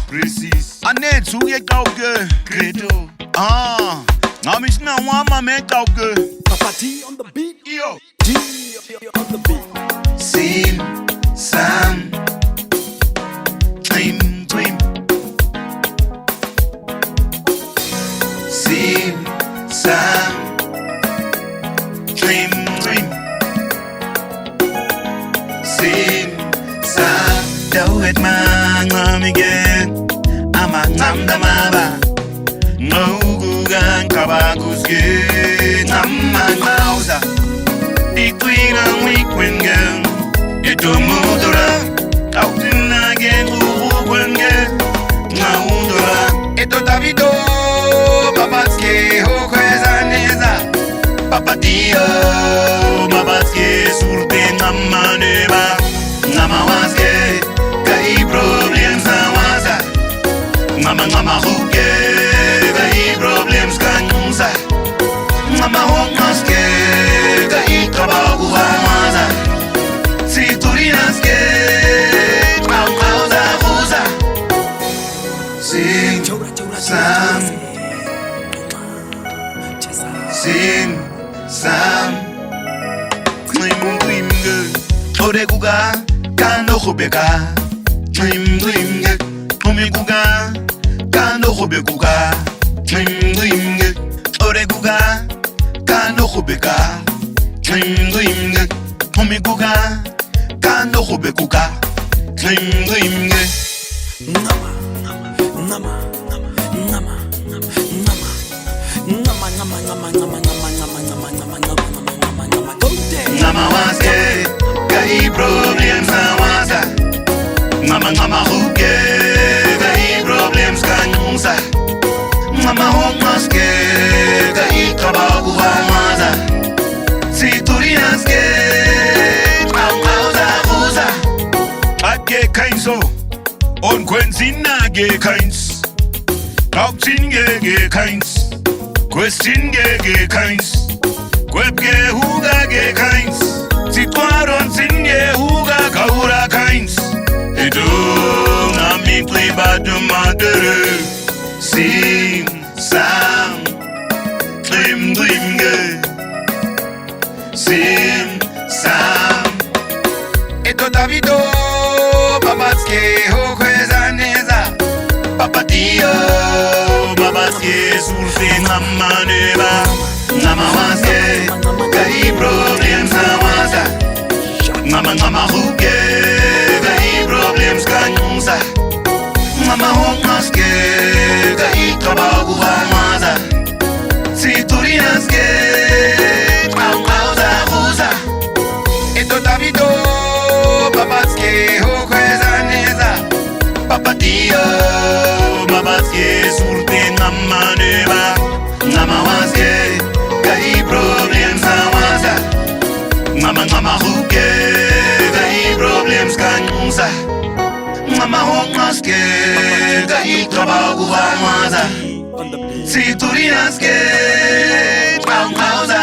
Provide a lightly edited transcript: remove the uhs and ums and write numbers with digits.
Precies. Anet suge kauke. Credo. Namish na wama me kauke. Papa T on the beat. Yo. T on the beat. Sim, Sam, Dream, Dream. Sim, Sam, Dream, Dream. Sim, Sam, do it man, again. I'm a namdamaba. No gugan kabaguske. Namma Ikwina wikwengen Eto mudura Autina gen uwukwengen Maundura Eto Davido Babatske hokweza neza Papadio Babatske surte namaneba Namawaske Kai problems nawaza Nama huke Kai problems kanyusa Nama hongaske Trabajo famosa, si tú dices que causa rusa, sin Sam, sin Sam, dream dream girl, ore kuga kano khobeka, dream dream girl, ome kuga kano khobeka, dream dream girl, ore kuga kano khobeka. Dream, dream, girl. Homie kuga, kando hobe kuga. Dream, dream, girl. Nama, nama, nama, nama, nama, nama, nama, nama, nama, nama, nama, nama, nama, nama, nama, nama, go there. Nama waske, kai problems na wasa. Nama huke, kai problems kanyusa. Nama hongaske, kai trabajo famosa. Si tú dices que causa rusa Age kainso On kwenzina ge kains Kauptin ge kains Question ge kains Kweb ge huga ge kains Si tuaron sin ge huga kaura kains Edo nami pliba de madere Sim, Sam Dream, dream ge Sim, Sam Eto Davido Babatske hokweza neza Papadio Babatske surfe namaneba Namawaske Kai problems nawaza Nama huke Kai problems kanyusa Nama hongaske Kai trabajo famosa Si tú dices que Eto Davido Babatske hokweza neza Papadio Babatske surte namaneba Namawaske Kai problems nawaza Nama huke Kai problems kanyusa Nama hongaske Kai trabajo famosa Si tú dices que causa